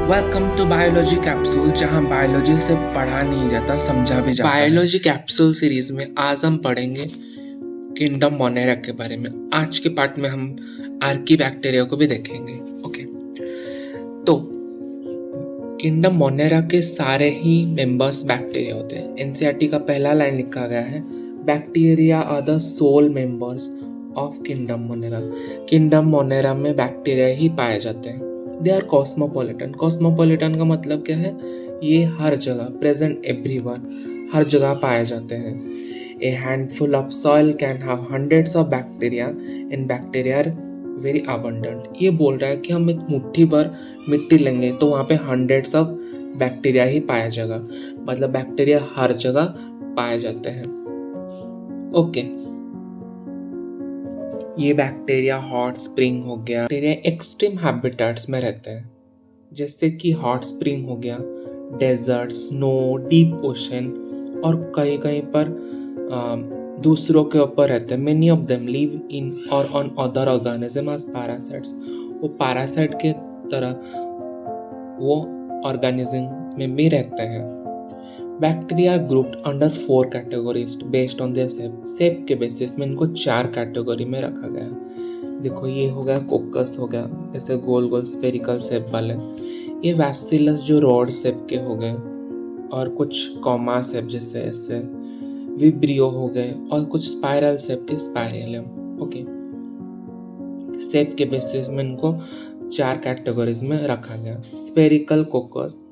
Welcome to biology capsule, जहां biology से पढ़ा नहीं जाता, समझा भी जाता है। बायोलॉजी कैप्सूल सीरीज में आज हम पढ़ेंगे किंगडम मोनेरा के बारे में। आज के पार्ट में हम आर्कीबैक्टीरिया को भी देखेंगे। ओके, तो किंगडम मोनेरा के सारे ही मेंबर्स बैक्टीरिया होते हैं। एनसीईआरटी का पहला लाइन लिखा गया है, bacteria are the sole members of kingdom Monera. Kingdom Monera में बैक्टीरिया ही पाए जाते हैं। They are cosmopolitan. कॉस्मोपॉलिटन का मतलब क्या है? ये हर जगह, प्रेजेंट एवरीवेयर, हर जगह पाए जाते हैं। A handful of soil can have hundreds of bacteria and bacteria are very abundant. ये बोल रहा है कि हम एक मुट्ठी भर मिट्टी लेंगे तो वहाँ पे हंड्रेड्स ऑफ बैक्टीरिया ही पाया जाएगा। मतलब बैक्टीरिया हर जगह पाए जाते हैं। ओके, ये बैक्टीरिया हॉट स्प्रिंग हो गया, बैक्टीरिया एक्सट्रीम हैबिटेट्स में रहते हैं, जैसे कि हॉट स्प्रिंग हो गया, डेजर्ट, स्नो, डीप ओशन, और कहीं कहीं पर दूसरों के ऊपर रहते हैं। Many of them live in और on other organism as parasites. वो पैरासाइट के तरह वो ऑर्गेनिज्म में भी रहते हैं। Bacteria grouped under 4 categories based on their shape. Shape के बेसिस में इनको 4 कैटेगरी में रखा गया है। देखो, ये हो गया कोकस, हो गया ऐसे गोल गोल स्फेरिकल शेप वाले। ये वैसिलस जो रॉड शेप के हो गए, और कुछ कॉमा शेप जैसे ऐसे विब्रियो हो गए, और कुछ स्पाइरल शेप के स्पाइरेलियम। ओके, शेप के बेसिस में इनको 4 कैटेगरीज में रखा गया। स्फेरिकल कोकस,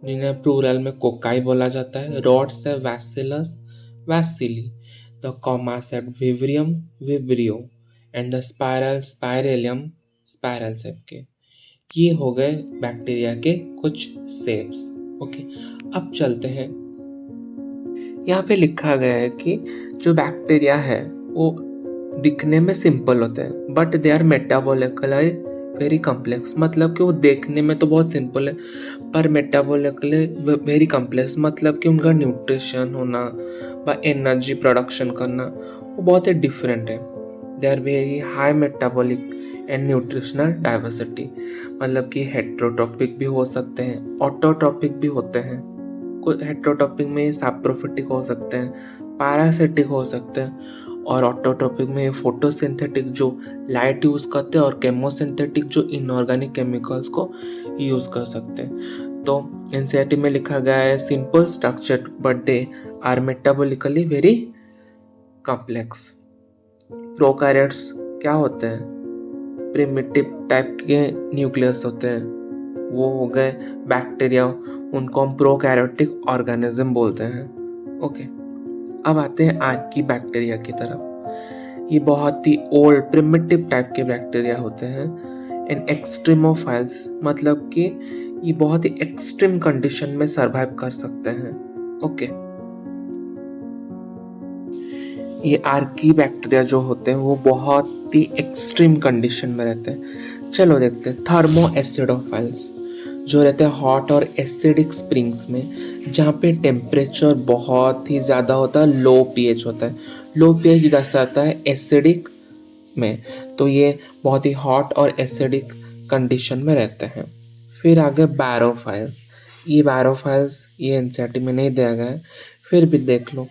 जिन्हें प्लूरल में कोकाई बोला जाता है। रॉड से bacillus, bacilli. The comma shape vibrium, vibrio. And the spiral, spirillum, spiral shape के। ये हो गए बैक्टीरिया के कुछ शेप्स। ओके, अब चलते हैं। यहाँ पे लिखा गया है कि जो बैक्टीरिया है वो दिखने में सिंपल होते हैं, but they are metabolically very complex. मतलब कि वो देखने में तो बहुत सिंपल है, पर मेटाबॉलिकली वेरी कॉम्प्लेक्स। मतलब कि उनका न्यूट्रिशन होना व एनर्जी प्रोडक्शन करना वो बहुत ही डिफरेंट है। They are very high metabolic and nutritional diversity. मतलब कि हेट्रोट्रॉपिक भी हो सकते हैं, ऑटोट्रॉपिक भी होते हैं। कुछ हेट्रोट्रॉपिक में सैप्रोफिटिक हो सकते हैं, पैरासिटिक हो सकते हैं, और ऑटोट्रॉपिक में फोटोसिंथेटिक जो लाइट यूज करते हैं, और केमोसिंथेटिक जो इनऑर्गेनिक केमिकल्स को यूज कर सकते हैं। तो एनसीईआरटी में लिखा गया है, simple structure but they are metabolically very complex. Prokaryotes क्या होते हैं? प्रिमिटिव टाइप के न्यूक्लियस होते हैं, वो हो गए बैक्टीरिया। उनको हम प्रोकैरियोटिक ऑर्गेनिज्म बोलते हैं। ओके, अब आते हैं आज की बैक्टीरिया की तरफ। ये बहुत ही ओल्ड प्रिमिटिव टाइप के बैक्टीरिया होते हैं। इन एक्सट्रीमोफाइल्स, मतलब कि ये बहुत ही एक्सट्रीम कंडीशन में सरवाइव कर सकते हैं। ओके, ये आर्की बैक्टीरिया जो होते हैं वो बहुत ही एक्सट्रीम कंडीशन में रहते हैं। चलो देखते हैं। थर्मो एसिडोफाइल्स जो रहते हैं हॉट और एसिडिक स्प्रिंग्स में, जहाँ पे टेम्परेचर बहुत ही ज़्यादा होता है, लो पीएच होता है। लो पीएच दर्शाता है एसिडिक में, तो ये बहुत ही हॉट और एसिडिक कंडीशन में रहते हैं। फिर आगे बैरोफाइल्स। ये बैरोफाइल्स ये एनसीईआरटी में नहीं दिया गया है, फिर भी देख लो।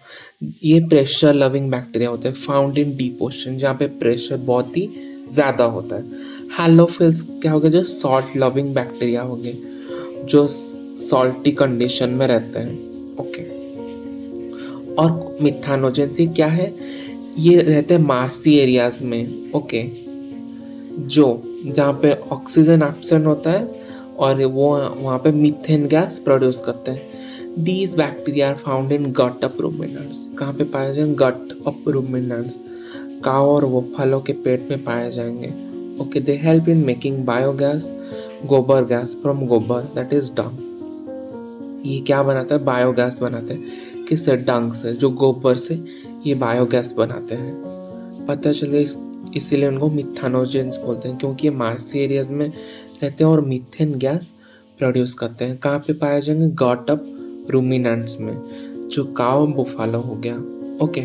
ये प्रेशर लविंग बैक्टीरिया होते हैं, फाउंड इन डीप ओशन, जहाँ पे प्रेशर बहुत ही ज़्यादा होता है। हैलोफिल्स क्या हो गया? जो सॉल्ट लविंग बैक्टीरिया हो गए, जो सॉल्टी कंडीशन में रहते हैं। ओके, और मिथानोजेंस ये क्या है? ये रहते हैं मार्सी एरियाज में। ओके, जो जहाँ पे ऑक्सीजन एब्सेंट होता है, और वो वहाँ पे मीथेन गैस प्रोड्यूस करते हैं। These bacteria are found in gut of ruminants. कहाँ पे पाए जाएंगे? गट ऑफ रुमिनेंट्स, काऊ और वोफालो के पेट में पाए जाएंगे। Okay, they help in making biogas, गोबर गैस फ्रॉम गोबर, दैट इज डंग। ये क्या बनाता है? बायोगैस बनाते हैं। किससे? डंग से, जो गोबर से ये बायोगैस बनाते हैं। पता चले इसीलिए उनको मिथानोजेंस बोलते हैं, क्योंकि ये मार्सी एरियाज में रहते हैं और मीथेन गैस प्रोड्यूस करते हैं। कहाँ पे पाए जाएंगे? गट ऑफ रूमिनेंट्स में, जो काऊ बुफालो हो गया। ओके,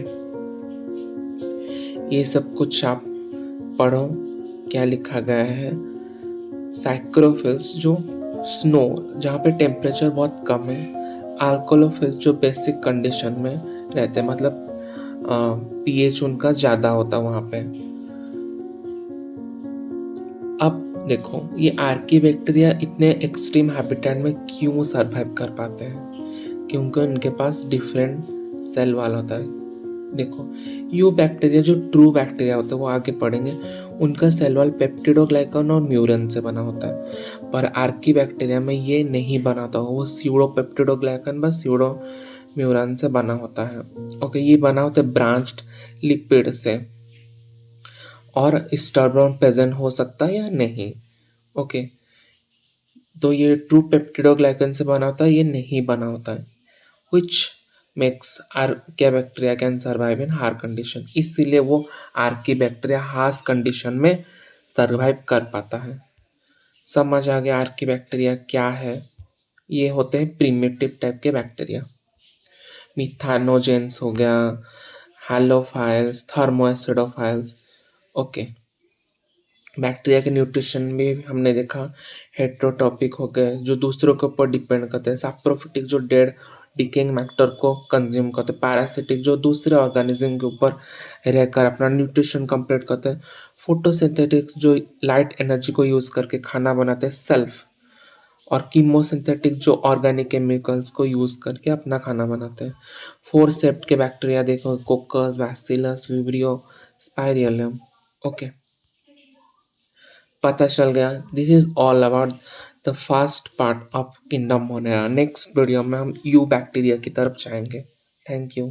ये सब कुछ आप पढ़ो क्या लिखा गया है। साइक्रोफिल्स जो स्नो जहाँ पे टेम्परेचर बहुत कम है, अल्कोलोफिल्स जो बेसिक कंडीशन में रहते हैं, मतलब पीएच उनका ज़्यादा होता है वहाँ पे। अब देखो ये आर्कीबैक्टीरिया इतने एक्सट्रीम हैबिटेट में क्यों सरवाइव कर पाते हैं, क्योंकि उनके पास डिफरेंट सेल वाल होता है। देखो यू बैक्टीरिया जो ट्रू बैक्टीरिया होता है वो आगे पढ़ेंगे, उनका सेल वॉल पेप्टिडोग्लाइकन और म्यूरन से बना होता है, पर आर्की बैक्टीरिया में ये नहीं बना होता, वो स्यूडो पेप्टिडोग्लाइकन व स्यूडो म्यूरन से बना होता है। ओके, ये बना होता है ब्रांच्ड लिपिड से, और स्टर्बोन प्रेजेंट हो सकता है या नहीं। ओके, तो ये ट्रू पेप्टिडोग्लाइकन से बना होता है, ये नहीं बना होता है, which makes archaea can survive in hard condition, इसीलिए वो आर्कीबैक्टीरिया हार्श कंडीशन में सर्वाइव कर पाता है। समझ आ गया आर्कीबैक्टीरिया क्या है? ये होते हैं प्रिमिटिव टाइप के बैक्टीरिया। मिथानोजेंस हो गया, हैलोफाइल्स, थर्मोएसिडोफाइल्स। ओके, बैक्टीरिया के न्यूट्रिशन में हमने देखा हेट्रोटॉपिक हो गए जो दूसरों के ऊपर डिपेंड करते हैं, सैप्रोफिटिक जो डेड डिकेइंग मैटर को कंज्यूम करते हैं, पैरासिटिक जो दूसरे ऑर्गेनिज्म के ऊपर रहकर अपना न्यूट्रिशन कंप्लीट करते हैं, फोटोसिंथेटिक्स जो लाइट एनर्जी को यूज करके खाना बनाते हैं सेल्फ, और कीमोसिंथेटिक जो ऑर्गेनिक केमिकल्स को यूज करके अपना खाना बनाते हैं। फोर सेप्ट के बैक्टीरिया देखो, कोकस, बैसिलस, विब्रियो, स्पाइरियलम। ओके, पता चल गया। This is all about the first part of kingdom Monera. Next video में हम यू बैक्टीरिया की तरफ जाएंगे। Thank you.